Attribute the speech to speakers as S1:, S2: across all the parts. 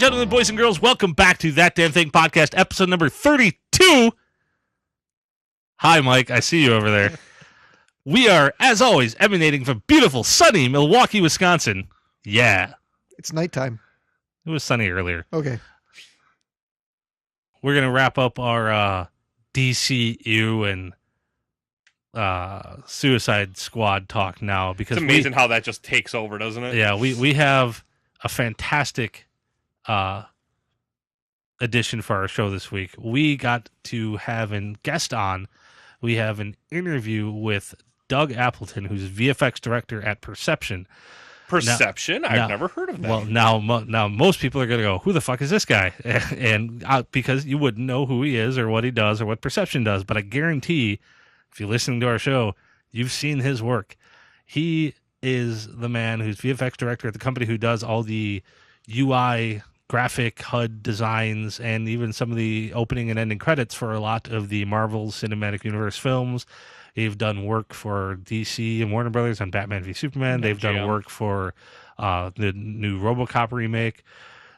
S1: gentlemen, boys and girls, welcome back to That Damn Thing Podcast, episode number 32. Hi, Mike. I see you over there. We are, as always, emanating from beautiful, sunny Milwaukee, Wisconsin. Yeah.
S2: It's nighttime.
S1: It was sunny earlier.
S2: Okay.
S1: We're going to wrap up our DCU and Suicide Squad talk now. Because
S3: it's amazing how that just takes over, doesn't it?
S1: Yeah, we have a fantastic edition for our show this week. We got to have a guest on. We have an interview with Doug Appleton, who's VFX director at Perception.
S3: Perception? I've never heard of that.
S1: Well, now most people are going to go, who the fuck is this guy? And because you wouldn't know who he is or what he does or what Perception does. But I guarantee, if you're listening to our show, you've seen his work. He is the man who's VFX director at the company who does all the UI graphic HUD designs and even some of the opening and ending credits for a lot of the Marvel Cinematic Universe films. They've done work for DC and Warner Brothers on Batman v Superman. They've done work for the new RoboCop remake.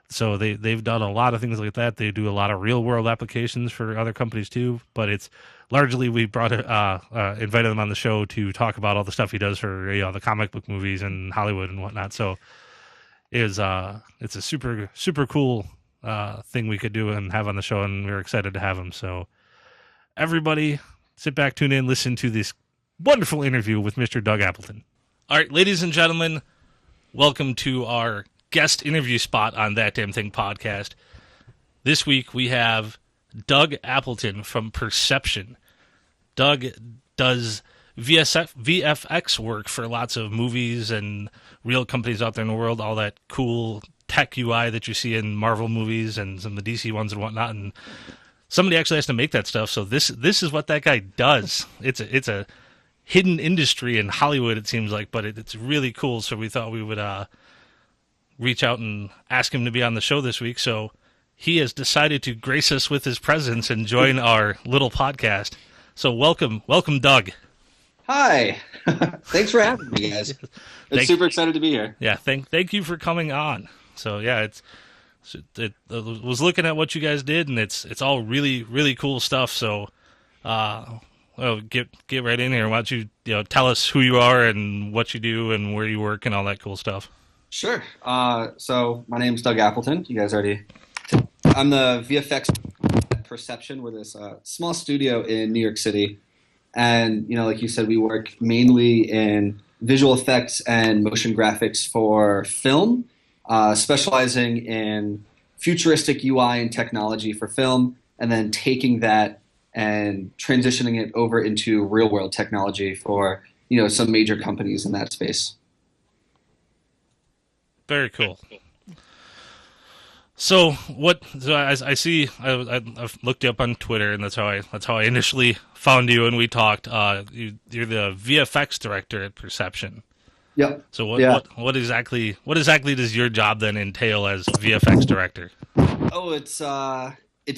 S1: So they've done a lot of things like that. They do a lot of real world applications for other companies too. But it's largely we invited them on the show to talk about all the stuff he does for the comic book movies and Hollywood and whatnot. So it's a super cool thing we could do and have on the show, and we're excited to have him. So everybody, sit back, tune in, listen to this wonderful interview with Mr. Doug Appleton. All right, ladies and gentlemen, welcome to our guest interview spot on That Damn Thing podcast. This week we have Doug Appleton from Perception. Doug does VFX work for lots of movies and real companies out there in the world, all that cool tech UI that you see in Marvel movies and some of the DC ones and whatnot. And somebody actually has to make that stuff. So this is what that guy does. It's a hidden industry in Hollywood, it seems like, but it's really cool. So we thought we would reach out and ask him to be on the show this week. So he has decided to grace us with his presence and join our little podcast. So welcome, Doug.
S4: Hi. Thanks for having me, guys. I'm super excited to be here.
S1: Yeah, thank you for coming on. So yeah, I was looking at what you guys did, and it's all really, really cool stuff. So get right in here. Why don't you tell us who you are and what you do and where you work and all that cool stuff.
S4: Sure. So my name's Doug Appleton. You guys already. I'm the VFX at Perception. We're this small studio in New York City. And, like you said, we work mainly in visual effects and motion graphics for film, specializing in futuristic UI and technology for film, and then taking that and transitioning it over into real-world technology for, some major companies in that space.
S1: Very cool. So I see, I've looked you up on Twitter, and that's how I initially found you, and we talked. You're the VFX director at Perception.
S4: Yep.
S1: So what exactly does your job then entail as VFX director?
S4: Oh, it's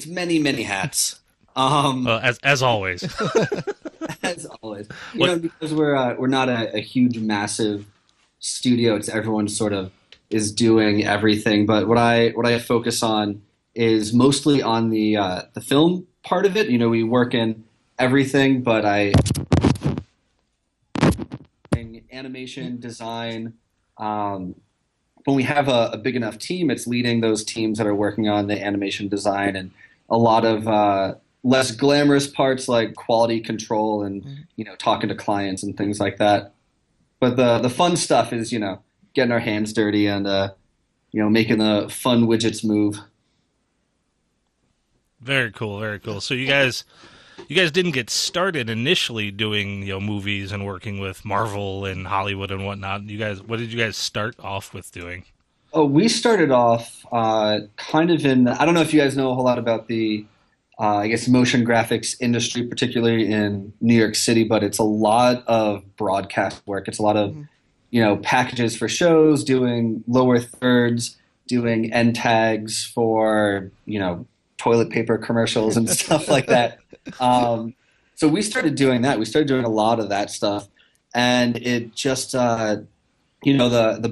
S4: many hats.
S1: As always.
S4: As always, because we're not a huge, massive studio. It's everyone sort of is doing everything, but what I focus on is mostly on the film part of it. We work in everything, but animation, design. When we have a big enough team, it's leading those teams that are working on the animation design and a lot of less glamorous parts like quality control and talking to clients and things like that. But the fun stuff is getting our hands dirty and making the fun widgets move.
S1: Very cool, very cool. So you guys didn't get started initially doing movies and working with Marvel and Hollywood and whatnot. What did you guys start off with doing?
S4: Oh, we started off kind of in. I don't know if you guys know a whole lot about the motion graphics industry, particularly in New York City, but it's a lot of broadcast work. It's a lot of packages for shows, doing lower thirds, doing end tags for, toilet paper commercials and stuff like that. So we started doing that. We started doing a lot of that stuff. And it just, the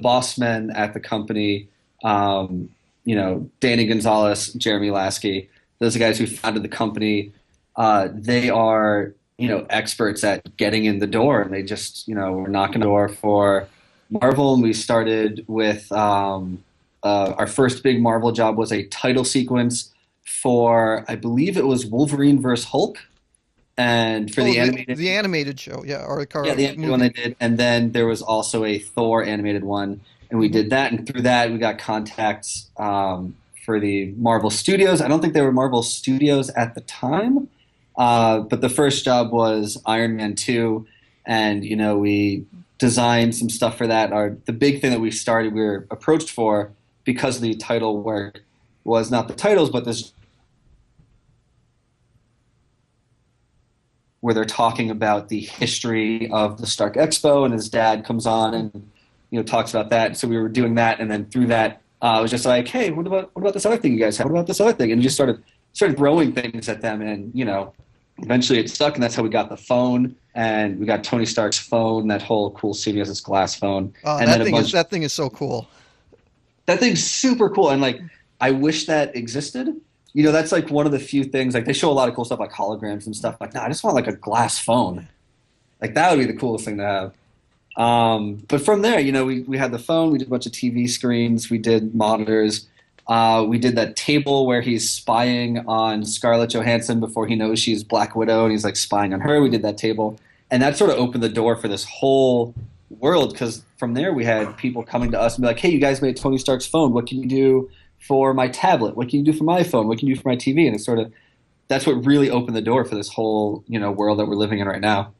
S4: boss men at the company Danny Gonzalez, Jeremy Lasky. Those are guys who founded the company. They are, experts at getting in the door, and they just, were knocking the door for Marvel. And we started with our first big Marvel job was a title sequence for, I believe it was Wolverine versus Hulk, and for the
S2: animated show, yeah, or
S4: the animated one they did, and then there was also a Thor animated one, and we did that, and through that we got contacts for the Marvel Studios. I don't think they were Marvel Studios at the time, but the first job was Iron Man 2, and we designed some stuff for that. The big thing that we were approached for because of the title work was not the titles, but this where they're talking about the history of the Stark Expo, and his dad comes on and talks about that. So we were doing that, and then through that, I was just like, hey, what about this other thing you guys have? What about this other thing? And we just started throwing things at them, and eventually it stuck, and that's how we got the phone, and we got Tony Stark's phone. That whole cool scene, he has this glass phone.
S2: And that thing is so cool.
S4: That thing's super cool, and I wish that existed. That's one of the few things. They show a lot of cool stuff like holograms and stuff. No, I just want a glass phone. That would be the coolest thing to have. But from there, we had the phone. We did a bunch of TV screens. We did monitors. We did that table where he's spying on Scarlett Johansson before he knows she's Black Widow, and he's spying on her. We did that table, and that sort of opened the door for this whole world, because from there we had people coming to us and be like, hey, you guys made Tony Stark's phone. What can you do for my tablet? What can you do for my phone? What can you do for my TV? And it's that's what really opened the door for this whole, world that we're living in right now.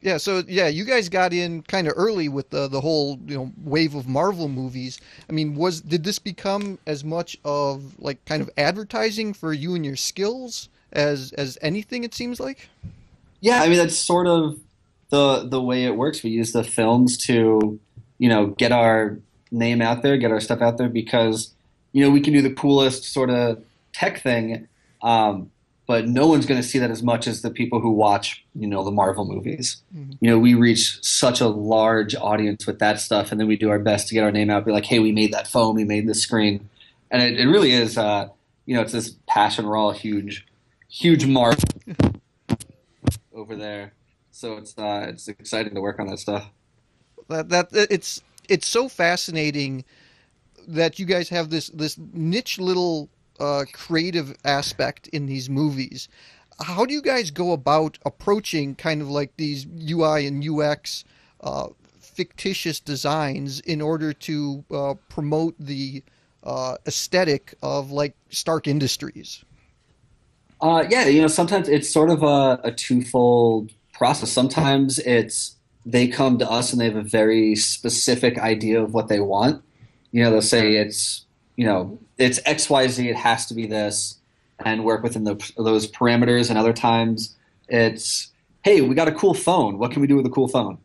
S2: Yeah, so you guys got in kind of early with the whole wave of Marvel movies. I mean, did this become as much of kind of advertising for you and your skills as anything? It seems like.
S4: Yeah, I mean that's sort of the way it works. We use the films to get our name out there, get our stuff out there, because we can do the coolest sort of tech thing. But no one's going to see that as much as the people who watch, the Marvel movies. Mm-hmm. We reach such a large audience with that stuff, and then we do our best to get our name out. Be like, hey, we made that phone, we made this screen, and it really is. It's this passion. We're all huge Marvel over there, so it's exciting to work on that stuff.
S2: It's so fascinating that you guys have this niche little creative aspect in these movies. How do you guys go about approaching kind of these UI and UX fictitious designs in order to promote the aesthetic of Stark Industries? Sometimes it's sort of a twofold process. Sometimes they come to us and they have a very specific idea of what they want. They'll say it's XYZ, it has to be this, and work within those parameters. And other times it's, hey, we got a cool phone. What can we do with a cool phone?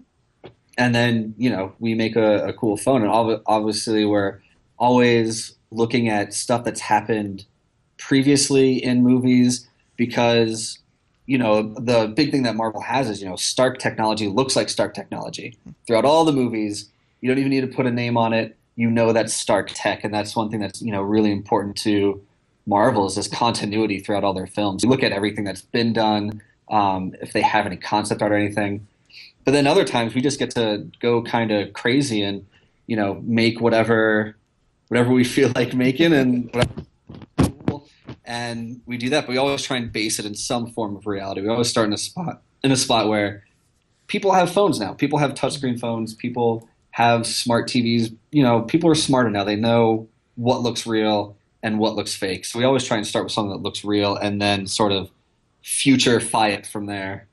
S2: And then, we make a cool phone. And obviously we're always looking at stuff that's happened previously in movies, because, the big thing that Marvel has is, Stark technology looks like Stark technology. Throughout all the movies, you don't even need to put a name on it. That's Stark tech, and that's one thing that's really important to Marvel, is this continuity throughout all their films. You look at everything that's been done, if they have any concept art or anything. But then other times we just get to go kind of crazy and make whatever we feel like making, and we do that. But we always try and base it in some form of reality. We always start in a spot where people have phones now. People have touchscreen phones. People have smart TVs. People are smarter now. They know what looks real and what looks fake. So we always try and start with something that looks real and then sort of future-fy it from there.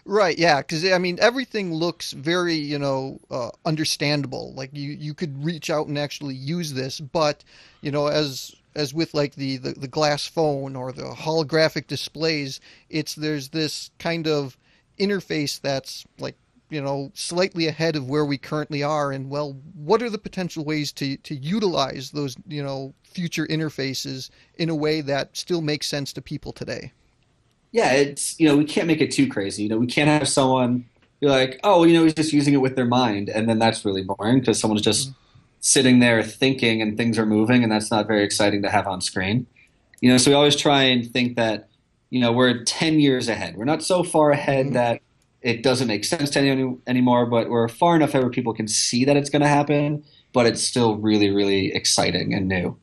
S2: Right, yeah, because everything looks very, understandable. You could reach out and actually use this, but as with the glass phone or the holographic displays, there's this kind of interface that's slightly ahead of where we currently are. And what are the potential ways to utilize those, future interfaces in a way that still makes sense to people today?
S4: Yeah, it's, we can't make it too crazy. We can't have someone be like, oh, he's just using it with their mind. And then that's really boring, because someone's just
S2: sitting there thinking and things are moving, and that's not very exciting to have on screen. So we always try and think that, we're 10 years ahead. We're not so far ahead that it doesn't make sense to anymore, but we're far enough ahead where people can see that it's going to happen, but it's still really, really exciting and new.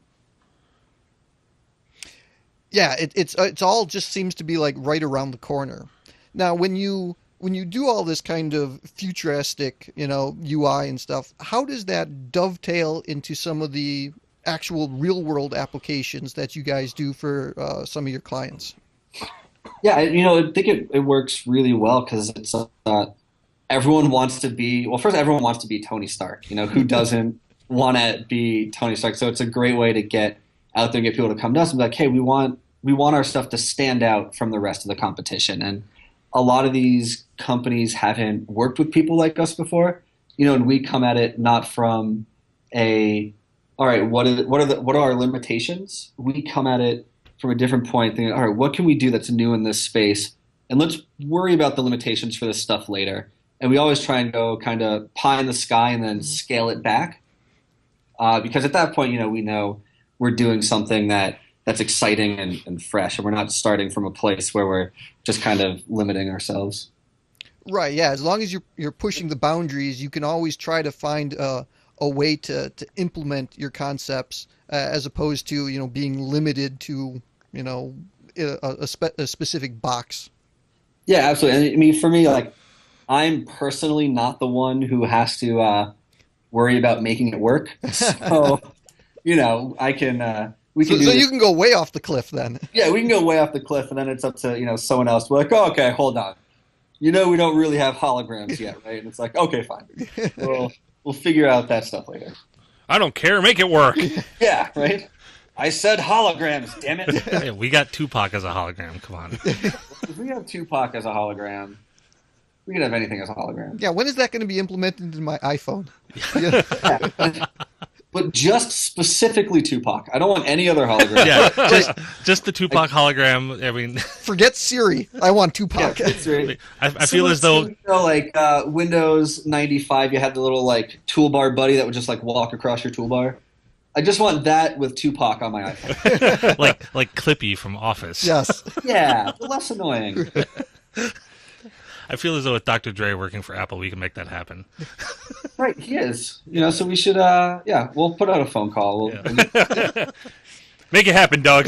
S5: Yeah, it's all just seems to be like right around the corner. Now, when you do all this kind of futuristic, UI and stuff, how does that dovetail into some of the actual real world applications that you guys do for some of your clients?
S2: Yeah, I think it works really well because it's everyone wants to be, well, first everyone wants to be Tony Stark. Who doesn't want to be Tony Stark? So it's a great way to get out there and get people to come to us and be like, hey, we want our stuff to stand out from the rest of the competition. And a lot of these companies haven't worked with people like us before, and we come at it not from all right, what are our limitations? We come at it from a different point, thinking, all right, what can we do that's new in this space? And let's worry about the limitations for this stuff later. And we always try and go kind of pie in the sky and then scale it back. Because at that point, we know we're doing something that's exciting and fresh, and we're not starting from a place where we're just kind of limiting ourselves.
S5: Right, yeah. As long as you're pushing the boundaries, you can always try to find a way to implement your concepts as opposed to, being limited to, a specific box.
S2: Yeah, absolutely. And for me, like, I'm personally not the one who has to worry about making it work. So, I can. So
S5: you can go way off the cliff then.
S2: Yeah, we can go way off the cliff, and then it's up to someone else. We're like, oh, okay, hold on. We don't really have holograms yet, right? And it's like, okay, fine. We'll figure out that stuff later.
S3: I don't care. Make it work.
S2: Yeah, right? I said holograms, damn it.
S1: Hey, we got Tupac as a hologram. Come on.
S2: If we have Tupac as a hologram, we can have anything as a hologram.
S5: Yeah, when is that going to be implemented into my iPhone?
S2: Yeah. But just specifically Tupac. I don't want any other hologram.
S1: Yeah, just the Tupac hologram. I mean,
S5: forget Siri. I want Tupac.
S2: Yeah, Siri.
S1: I feel as though
S2: Windows 95, you had the little toolbar buddy that would just walk across your toolbar. I just want that with Tupac on my iPhone.
S1: like Clippy from Office.
S5: Yes.
S2: Yeah, but less annoying.
S1: I feel as though with Dr. Dre working for Apple, we can make that happen.
S2: Right, he is. So we should, we'll put out a phone call.
S3: Make it happen, Doug.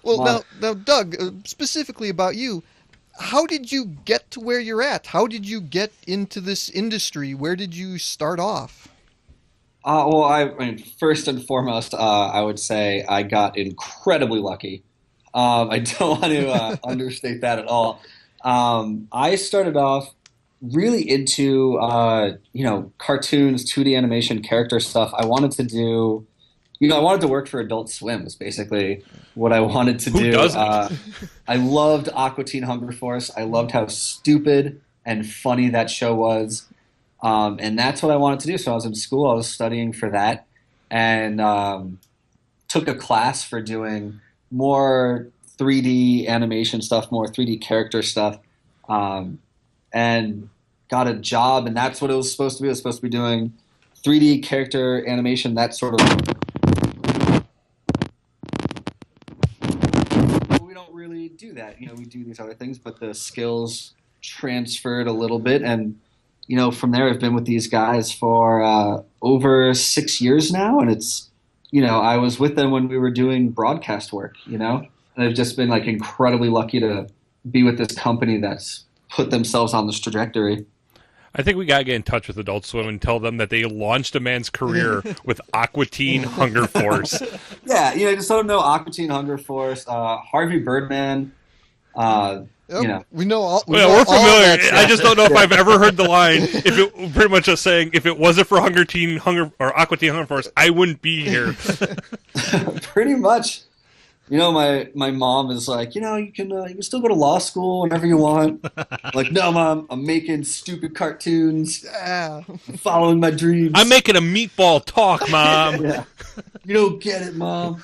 S5: Well, now, Doug, specifically about you, how did you get to where you're at? How did you get into this industry? Where did you start off?
S2: Well, I mean, first and foremost, I would say I got incredibly lucky. I don't want to understate that at all. I started off really into, cartoons, 2D animation, character stuff. I wanted to do, I wanted to work for Adult Swim is basically what I wanted to do.
S3: Who doesn't?
S2: I loved Aqua Teen Hunger Force. I loved how stupid and funny that show was. And that's what I wanted to do. So I was in school. I was studying for that and took a class for doing more 3D animation stuff, more 3D character stuff, and got a job, and that's what it was supposed to be. It was supposed to be doing 3D character animation, that sort of. We don't really do that. We do these other things, but the skills transferred a little bit, and from there I've been with these guys for over 6 years now, and it's, I was with them when we were doing broadcast work, and I've just been incredibly lucky to be with this company that's put themselves on this trajectory.
S3: I think we got to get in touch with Adult Swim and tell them that they launched a man's career with Aqua Teen Hunger Force.
S2: Yeah, just let them know Aqua Teen Hunger Force, Harvey Birdman.
S5: We know all.
S3: We're familiar. I just don't know if I've ever heard the line. If it pretty much just saying, if it wasn't for Aqua Teen Hunger Force, I wouldn't be here.
S2: Pretty much. My mom is like, you can still go to law school whenever you want. I'm like, no, Mom, I'm making stupid cartoons.
S5: Yeah.
S2: I'm following my dreams.
S3: I'm making a meatball talk, Mom.
S2: Yeah. You don't get it, Mom.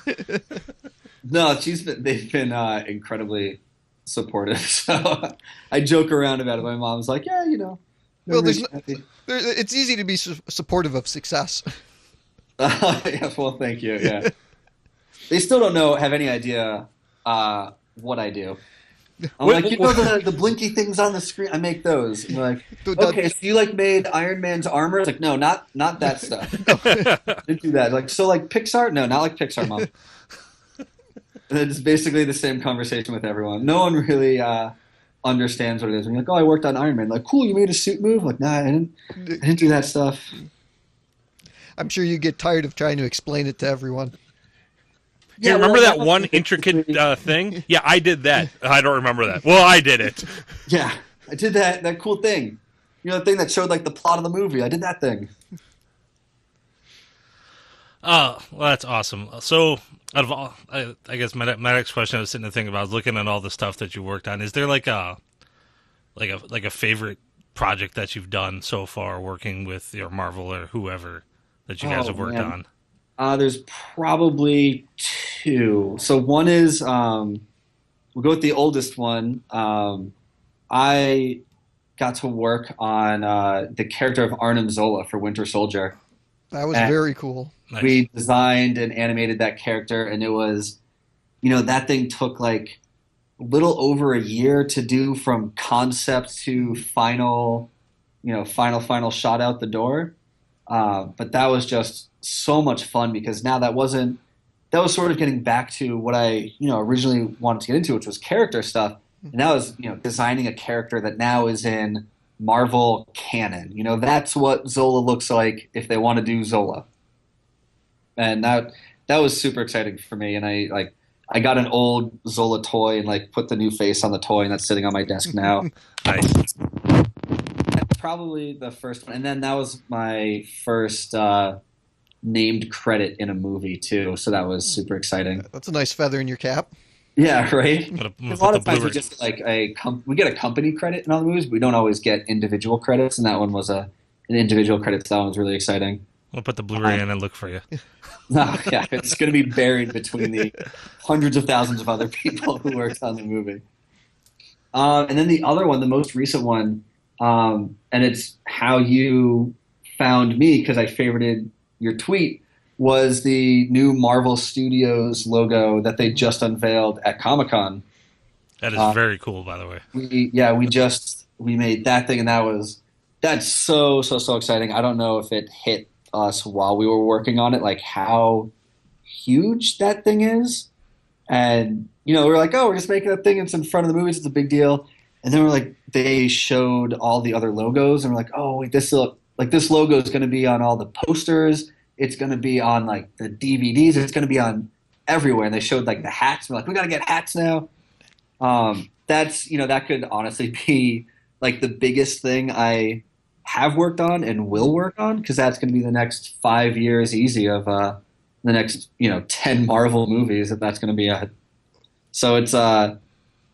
S2: No, they've been incredibly supportive. So I joke around about it. My mom's like, yeah,
S5: Well,
S2: makes you happy.
S5: it's easy to be supportive of success.
S2: Yeah, well, thank you. Yeah, they still don't have any idea what I do. I'm
S3: Wait,
S2: like, the blinky things on the screen. I make those. And they're like,
S5: The-
S2: okay, so you like made Iron Man's armor? It's like, no, not that stuff. Didn't do that. Like, so like Pixar? No, not like Pixar, Mom. And it's basically the same conversation with everyone. No one really understands what it is. And you're like, oh, I worked on Iron Man. Like, cool, you made a suit move? Like, nah, I didn't do that stuff.
S5: I'm sure you get tired of trying to explain it to everyone.
S3: You remember that one intricate thing? Yeah, I did that. I don't remember that. Well, I did it.
S2: Yeah, I did that cool thing. You know, the thing that showed like the plot of the movie. I did that thing.
S1: Well, that's awesome. So, out of all, I guess my next question I was sitting to think about, I was looking at all the stuff that you worked on. Is there like a favorite project that you've done so far, working with your Marvel or whoever that you guys have worked
S2: man.
S1: on?
S2: There's probably two. So one is we'll go with the oldest one. I got to work on the character of Arnim Zola for Winter Soldier.
S5: That was
S2: And
S5: very cool.
S1: Nice.
S2: We designed and animated that character, and it was, that thing took like a little over a year to do from concept to final shot out the door. But that was just so much fun because now that was sort of getting back to what I, originally wanted to get into, which was character stuff. And that was, designing a character that now is in Marvel canon. That's what Zola looks like if they want to do Zola. And that was super exciting for me. And I got an old Zola toy and like put the new face on the toy, and that's sitting on my desk now.
S1: Nice.
S2: That's probably the first one. And then that was my first named credit in a movie too. So that was super exciting.
S5: That's a nice feather in your cap.
S2: Yeah, right.
S1: I'm gonna
S2: A
S1: put
S2: lot
S1: the
S2: of times we
S1: Blu-ray.
S2: just like we get a company credit in all the movies, but we don't always get individual credits, and that one was an individual credit. So that one was really exciting.
S1: We'll put the Blu-ray in and look for you.
S2: No, yeah, it's going to be buried between the hundreds of thousands of other people who worked on the movie. And then the other one, the most recent one, and it's how you found me because I favorited your tweet, was the new Marvel Studios logo that they just unveiled at Comic-Con.
S1: That is very cool, by the way.
S2: We made that thing, and that's so exciting. I don't know if it hit us while we were working on it, like how huge that thing is. And we're like, oh, we're just making that thing. It's in front of the movies. It's a big deal. And then we're like, they showed all the other logos, and we're like, oh, wait, this logo is going to be on all the posters. It's going to be on like the DVDs. It's going to be on everywhere. And they showed like the hats. We're like, we got to get hats now. That's that could honestly be like the biggest thing I have worked on and will work on, because that's going to be the next 5 years easy of the next 10 Marvel movies that's going to be a. So it's that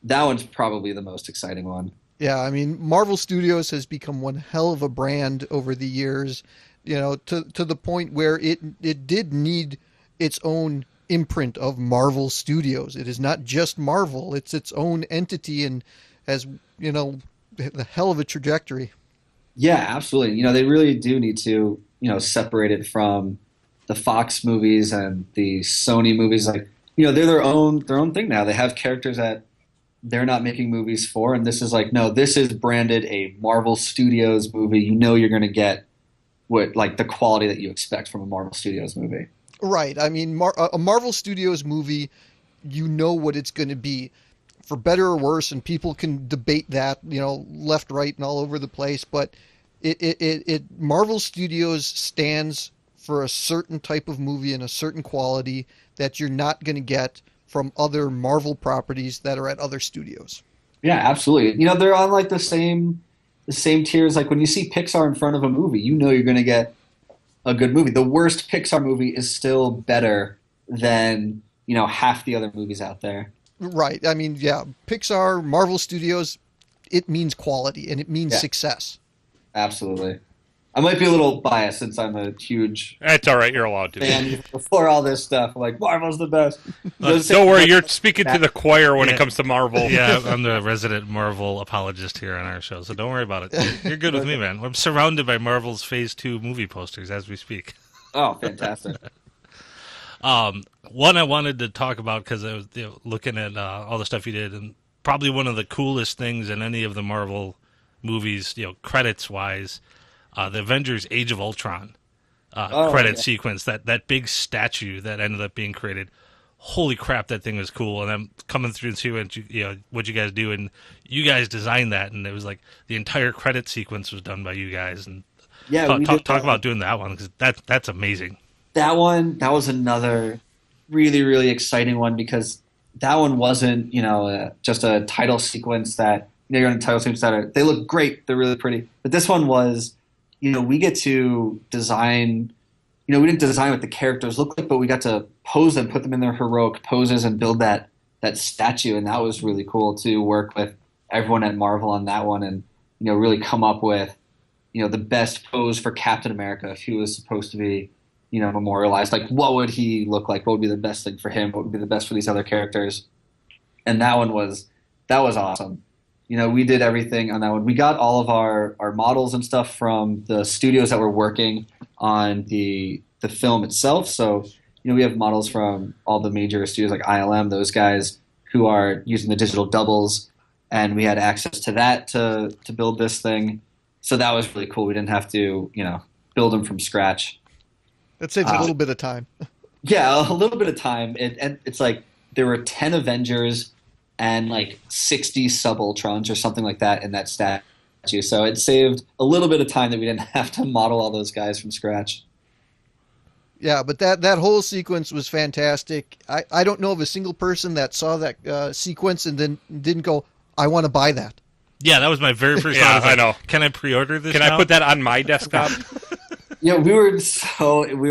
S2: one's probably the most exciting one.
S5: Yeah, I mean, Marvel Studios has become one hell of a brand over the years, to the point where it did need its own imprint of Marvel Studios. It is not just Marvel, it's its own entity and has, the hell of a trajectory.
S2: Yeah, absolutely. They really do need to, separate it from the Fox movies and the Sony movies. Like, they're their own thing now. They have characters that they're not making movies for, and this is like, no, this is branded a Marvel Studios movie. You're going to get the quality that you expect from a Marvel Studios movie.
S5: Right. I mean, a Marvel Studios movie, what it's going to be, for better or worse, and people can debate that, left, right, and all over the place. But Marvel Studios stands for a certain type of movie and a certain quality that you're not going to get from other Marvel properties that are at other studios.
S2: Yeah, absolutely. They're on like the same tiers. Like when you see Pixar in front of a movie, you're going to get a good movie. The worst Pixar movie is still better than half the other movies out there.
S5: Right. I mean, yeah, Pixar, Marvel Studios, it means quality and it means success.
S2: Absolutely. I might be a little biased since I'm a huge
S3: That's all right. You're allowed to.
S2: fan before all this stuff. I'm like, Marvel's the best.
S3: Don't worry. You're speaking to the choir when it comes to Marvel.
S1: Yeah, I'm the resident Marvel apologist here on our show, so don't worry about it. You're good with me, man. I'm surrounded by Marvel's Phase 2 movie posters as we speak.
S2: Oh, fantastic.
S1: One I wanted to talk about because I was looking at all the stuff you did, and probably one of the coolest things in any of the Marvel movies, credits-wise, the Avengers Age of Ultron credit sequence, that big statue that ended up being created. Holy crap, that thing was cool. And I'm coming through and see what you guys do, and you guys designed that, and it was like the entire credit sequence was done by you guys. And talk about doing that one, because that's amazing.
S2: That was another really, really exciting one, because that one wasn't, just a title sequence that, you're in a title sequence they look great, they're really pretty. But this one was, we get to design, we didn't design what the characters look like, but we got to pose them, put them in their heroic poses and build that statue. And that was really cool to work with everyone at Marvel on that one and, really come up with, the best pose for Captain America if he was supposed to be, memorialized. Like, what would he look like? What would be the best thing for him? What would be the best for these other characters? And that was awesome. We did everything on that one. We got all of our models and stuff from the studios that were working on the film itself. So, we have models from all the major studios like ILM, those guys who are using the digital doubles, and we had access to that to build this thing. So that was really cool. We didn't have to, build them from scratch.
S5: That saves a little bit of time.
S2: Yeah, a little bit of time. And it's like there were 10 Avengers and like 60 sub-Ultrons or something like that in that statue. So it saved a little bit of time that we didn't have to model all those guys from scratch.
S5: Yeah, but that whole sequence was fantastic. I don't know of a single person that saw that sequence and then didn't go, I want to buy that.
S1: Yeah, that was my very first
S3: Yeah,
S1: thought.
S3: I know.
S1: Can I pre-order this
S3: Can
S1: now?
S3: I put that on my desktop?
S2: Yeah, I forget we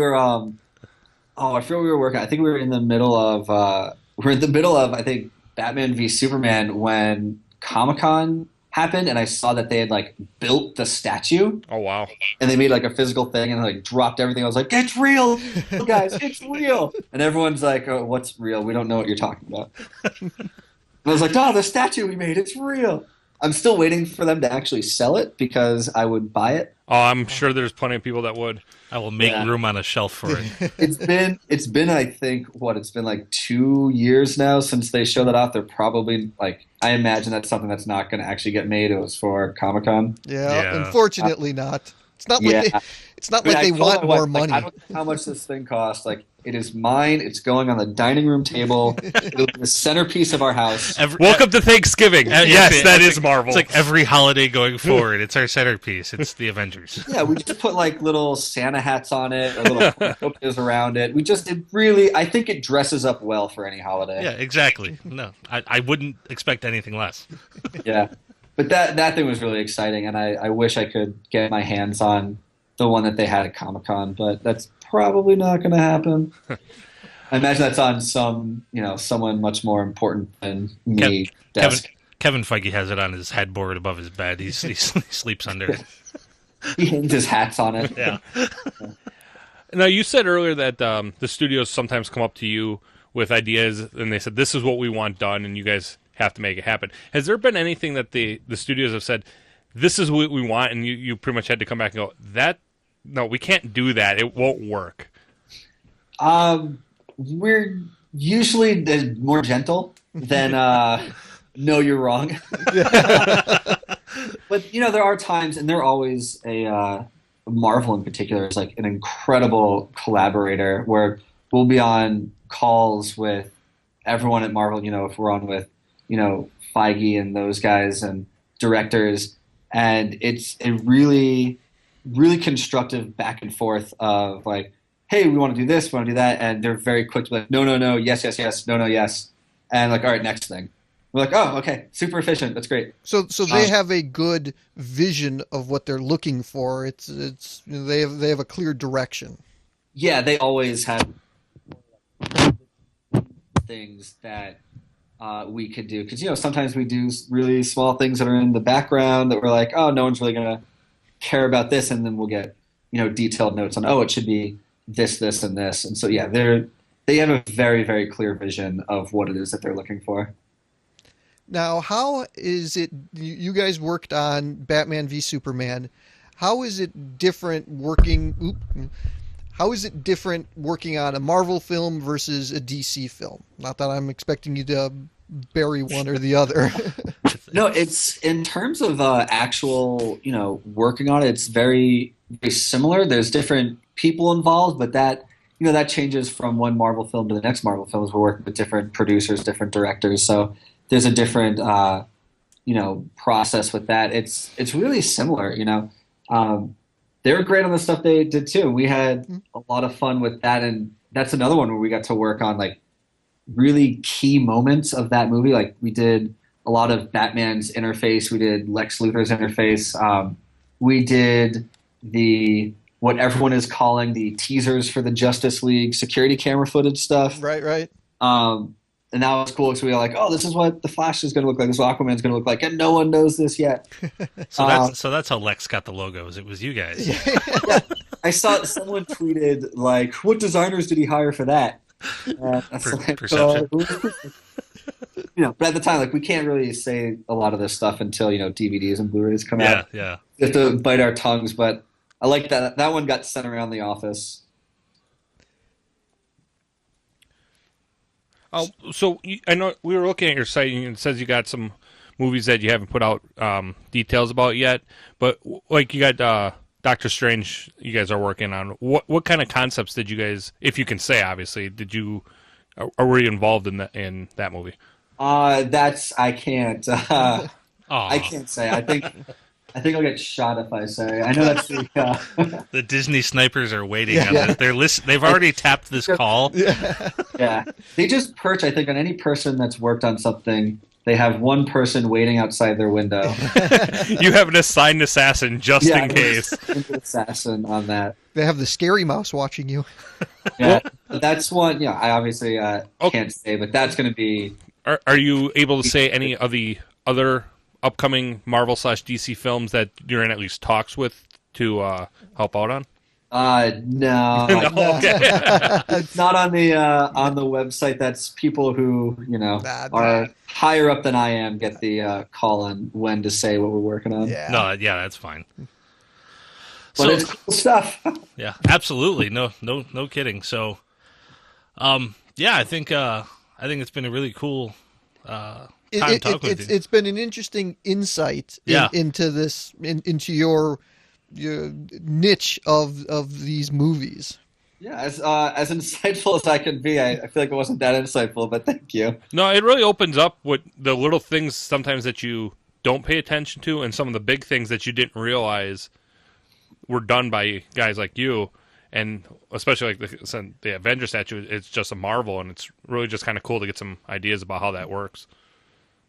S2: were working. I think we were in the middle of I think Batman v Superman when Comic-Con happened, and I saw that they had like built the statue
S3: Oh, wow.
S2: and they made like a physical thing and like dropped everything. I was like, it's real, guys, it's real. And everyone's like, oh, what's real? We don't know what you're talking about. And I was like, oh, the statue we made, it's real. I'm still waiting for them to actually sell it because I would buy it.
S3: Oh, I'm sure there's plenty of people that would.
S1: I will make room on a shelf for it.
S2: It's been I think it's been like 2 years now since they showed that off. They're probably like, I imagine that's something that's not going to actually get made. It was for Comic-Con.
S5: Yeah, unfortunately not. It's not like they
S2: I told
S5: want
S2: my wife,
S5: more money.
S2: I don't know how much this thing costs. Like, it is mine. It's going on the dining room table. It'll be the centerpiece of our house.
S3: Welcome to Thanksgiving. Yes, that is Marvel.
S1: It's like every holiday going forward. It's our centerpiece. It's the Avengers.
S2: Yeah, we just put like little Santa hats on it, or little photos around it. I think it dresses up well for any holiday.
S1: Yeah, exactly. No, I wouldn't expect anything less.
S2: Yeah. But that thing was really exciting, and I wish I could get my hands on the one that they had at Comic-Con, but that's probably not going to happen. I imagine that's on someone much more important than me.
S1: Kevin Feige has it on his headboard above his bed. He sleeps under it.
S2: He hangs his hats on it.
S1: Yeah.
S3: Now, you said earlier that the studios sometimes come up to you with ideas, and they said, this is what we want done, and you guys have to make it happen. Has there been anything that the studios have said, this is what we want, and you pretty much had to come back and go, no, we can't do that. It won't work.
S2: We're usually more gentle than no, you're wrong. But there are times, and they're always Marvel in particular is like an incredible collaborator where we'll be on calls with everyone at Marvel. If we're on with Feige and those guys and directors, and it's a really, really constructive back and forth of like, hey, we want to do this, we want to do that, and they're very quick to be like, no, yes, no, yes, and like, all right, next thing. We're like, oh, okay, super efficient, that's great.
S5: So they have a good vision of what they're looking for. They have a clear direction.
S2: Yeah, they always have things that we could do, because sometimes we do really small things that are in the background that we're like, oh, no one's really gonna care about this, and then we'll get, detailed notes on, oh, it should be this, this, and this. And so, yeah, they have a very, very clear vision of what it is that they're looking for.
S5: Now, how is it? You guys worked on Batman v Superman. How is it different working? How is it different working on a Marvel film versus a DC film? Not that I'm expecting you to bury one or the other.
S2: No, it's in terms of actual, working on it. It's very, very similar. There's different people involved, but that changes from one Marvel film to the next Marvel film. We're working with different producers, different directors, so there's a different, process with that. It's really similar. They were great on the stuff they did too. We had a lot of fun with that, and that's another one where we got to work on like really key moments of that movie. Like we did a lot of Batman's interface. We did Lex Luthor's interface. We did what everyone is calling the teasers for the Justice League security camera footage stuff.
S5: Right.
S2: And that was cool because we were like, oh, this is what the Flash is going to look like. This is what Aquaman's going to look like, and no one knows this yet.
S1: So that's how Lex got the logos. It was you guys.
S2: Yeah. I saw someone tweeted like, what designers did he hire for that?
S1: Perception.
S2: But at the time, like, we can't really say a lot of this stuff until DVDs and Blu-rays come out.
S1: Yeah.
S2: We have to bite our tongues, but I like that one got sent around the office.
S3: So I know we were looking at your site, and it says you got some movies that you haven't put out details about yet. But like you got Doctor Strange, you guys are working on. What kind of concepts did you guys, if you can say, obviously, were you involved in that movie?
S2: I can't. I can't say. I think I'll get shot if I say. I know that's the.
S1: The Disney snipers are waiting on this. They've already tapped this call.
S2: Yeah, they just perch. I think on any person that's worked on something, they have one person waiting outside their window.
S3: You have an assigned assassin just in case.
S2: Assassin on that.
S5: They have the scary mouse watching you.
S2: Yeah, that's one. Yeah, I obviously can't say, but that's going to be.
S3: Are you able to say any of the other upcoming Marvel/DC films that you're in at least talks with to help out on?
S2: No.
S3: Okay.
S2: It's not on the website. That's people who are higher up than I am get the call on when to say what we're working on.
S5: Yeah.
S1: That's fine.
S2: But it's cool stuff.
S1: Yeah, absolutely. No kidding. So, I think it's been a really cool time talking with you.
S5: It's been an interesting insight into this, into your niche of these movies.
S2: Yeah, as insightful as I can be, I feel like it wasn't that insightful, but thank you.
S3: No, it really opens up what the little things sometimes that you don't pay attention to, and some of the big things that you didn't realize were done by guys like you, and especially like the Avengers statue. It's just a marvel, and it's really just kind of cool to get some ideas about how that works.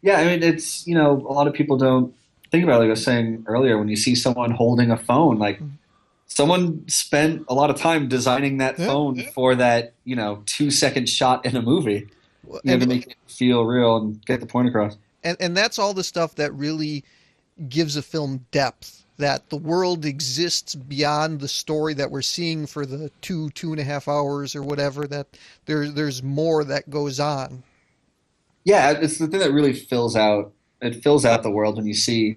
S2: Yeah, I mean, it's a lot of people don't think about it. Like I was saying earlier, when you see someone holding a phone, like someone spent a lot of time designing that phone for that 2-second shot in a movie, to make it feel real and get the point across.
S5: And that's all the stuff that really gives a film depth. That the world exists beyond the story that we're seeing for the 2.5 hours or whatever. That there's more that goes on.
S2: Yeah, it's the thing that really fills out the world when you see,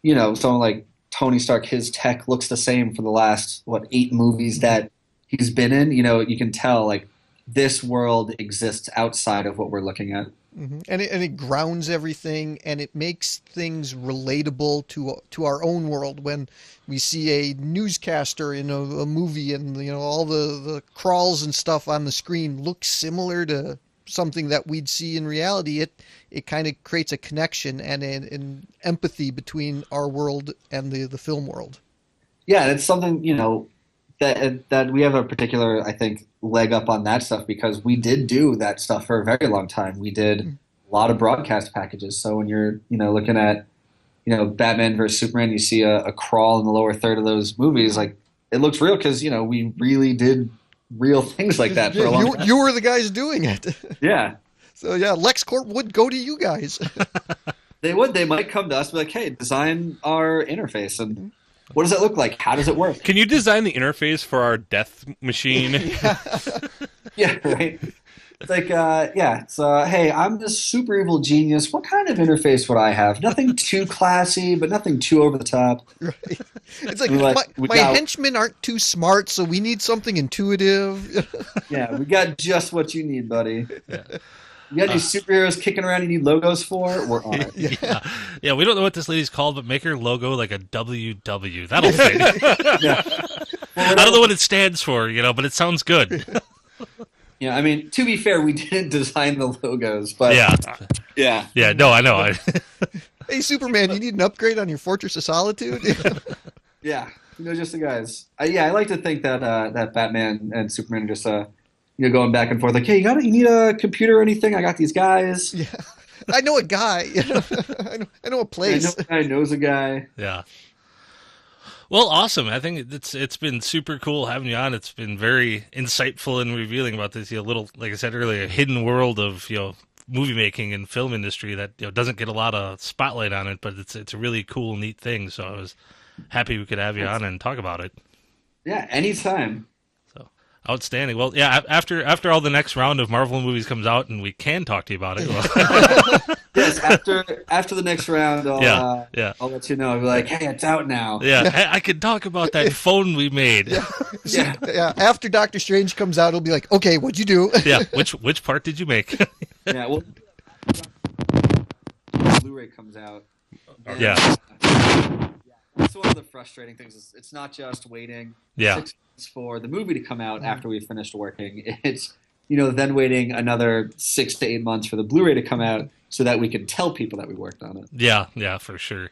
S2: someone like Tony Stark. His tech looks the same for the last 8 movies that he's been in. You can tell like this world exists outside of what we're looking at.
S5: Mm-hmm. And it grounds everything, and it makes things relatable to our own world. When we see a newscaster in a movie, and all the crawls and stuff on the screen look similar to something that we'd see in reality, it kind of creates a connection and an empathy between our world and the film world. Yeah,
S2: it's something that we have a particular, I think, leg up on that stuff because we did do that stuff for a very long time. We did a lot of broadcast packages. So when you're looking at Batman versus Superman, you see a crawl in the lower third of those movies, like it looks real because we really did real things like that for a long time.
S5: You were the guys doing it.
S2: Yeah.
S5: So yeah, LexCorp would go to you guys.
S2: They would. They might come to us and be like, hey, design our interface. And what does it look like? How does it work?
S3: Can you design the interface for our death machine?
S2: Yeah, right. It's like, hey, I'm this super evil genius. What kind of interface would I have? Nothing too classy, but nothing too over the top.
S5: Right. It's like,
S2: We
S5: my
S2: got-
S5: henchmen aren't too smart, so we need something intuitive.
S2: Yeah, we got just what you need, buddy. You got any superheroes kicking around you need logos for? We're on it.
S1: Yeah, we don't know what this lady's called, but make her logo like a WW. That'll fit.
S2: Yeah.
S1: I don't know what it stands for, but it sounds good.
S2: Yeah, I mean, to be fair, we didn't design the logos, but
S1: Yeah.
S2: yeah.
S1: No, I know.
S5: Hey, Superman, you need an upgrade on your Fortress of Solitude?
S2: Yeah, just the guys. I like to think that that Batman and Superman are just going back and forth. Like, hey, you need a computer or anything? I got these guys.
S5: Yeah. I know a guy. I know a place.
S2: I know a guy knows a guy.
S1: Yeah. Well, awesome. I think it's been super cool having you on. It's been very insightful and revealing about this little, like I said earlier, hidden world of movie making and film industry that doesn't get a lot of spotlight on it, but it's a really cool, neat thing. So I was happy we could have you on and talk about it.
S2: Yeah, anytime.
S1: So outstanding. Well, yeah. After all the next round of Marvel movies comes out and we can talk to you about it. Well,
S2: Yes, after the next round, I'll let you know. I'll be like, hey, it's out now.
S1: yeah, I can talk about that phone we made.
S2: Yeah.
S5: Yeah, after Doctor Strange comes out, it'll be like, okay, what'd you do?
S1: Yeah. Which part did you make?
S2: Yeah, well, Blu-ray comes out. and,
S1: Yeah.
S2: That's one of the frustrating things. Is it's not just waiting
S1: Yeah.
S2: 6 months for the movie to come out after we've finished working. It's then waiting another 6 to 8 months for the Blu-ray to come out so that we can tell people that we worked on it.
S1: Yeah, for sure.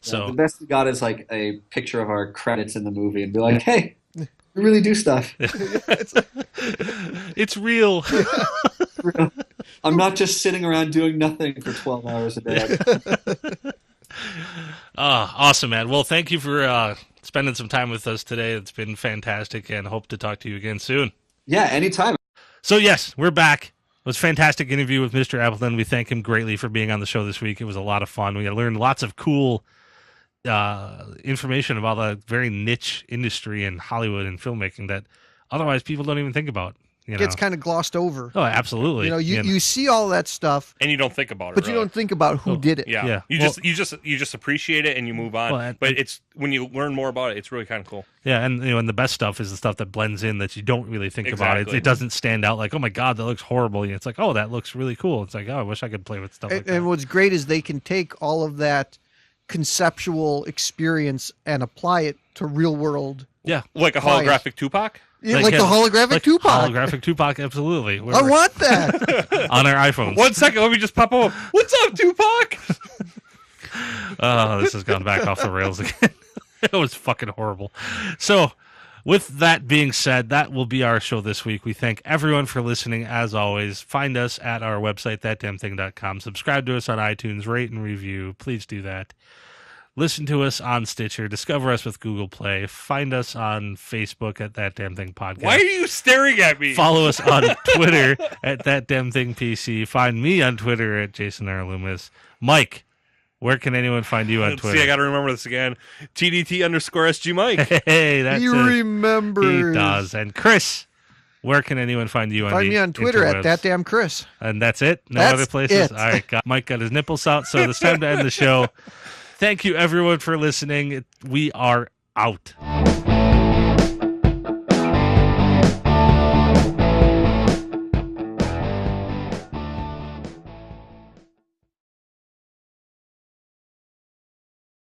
S1: So
S2: the best we got is like a picture of our credits in the movie and be like, hey, we really do stuff.
S1: it's real.
S2: I'm not just sitting around doing nothing for 12 hours a day.
S1: Awesome, man. Well, thank you for spending some time with us today. It's been fantastic, and hope to talk to you again soon.
S2: Yeah, anytime.
S1: So, yes, we're back. It was a fantastic interview with Mr. Appleton. We thank him greatly for being on the show this week. It was a lot of fun. We learned lots of cool information about a very niche industry in Hollywood and filmmaking that otherwise people don't even think about.
S5: Gets kind of glossed over.
S1: Oh, absolutely.
S5: You see all that stuff,
S3: And you don't think about it,
S5: but you
S3: really.
S5: don't think about who did it.
S3: Yeah.
S1: Yeah.
S3: You
S1: Well-
S3: just appreciate it and you move on.
S1: Well,
S3: but it's when you learn more about it, it's really kind of cool.
S1: Yeah, and and the best stuff is the stuff that blends in that you don't really think about.
S3: Exactly.
S1: It doesn't stand out like, oh my god, that looks horrible. It's like, oh, that looks really cool. It's like, oh, I wish I could play with stuff like that.
S5: And what's great is they can take all of that conceptual experience and apply it to real world.
S1: Yeah,
S3: Like a
S5: Quiet.
S3: holographic Tupac?
S5: Yeah, like the holographic
S1: like
S5: Tupac.
S1: Holographic Tupac, absolutely.
S5: I want that.
S1: On our iPhones.
S3: 1 second, let me just pop up. What's up, Tupac?
S1: Oh, this has gone back off the rails again. It was fucking horrible. So, with that being said, that will be our show this week. We thank everyone for listening. As always, find us at our website, thatdamnthing.com. Subscribe to us on iTunes, rate and review. Please do that. Listen to us on Stitcher. Discover us with Google Play. Find us on Facebook at That Damn Thing Podcast.
S3: Why are you staring at me?
S1: Follow us on Twitter at That Damn Thing PC. Find me on Twitter at Jason R. Loomis. Mike, where can anyone find you on
S3: Let's
S1: Twitter?
S3: see, I got to remember this again. TDT_SG Mike.
S1: Hey, that's
S5: He
S1: it.
S5: remembers.
S1: He does. And Chris, where can anyone find you on
S5: Find
S1: the
S5: me on Twitter
S1: interwebs?
S5: at That Damn Chris.
S1: And that's it? No
S5: That's
S1: other places?
S5: it.
S1: All right. Mike got his nipples out, so it's time to end the show. Thank you, everyone, for listening. We are out.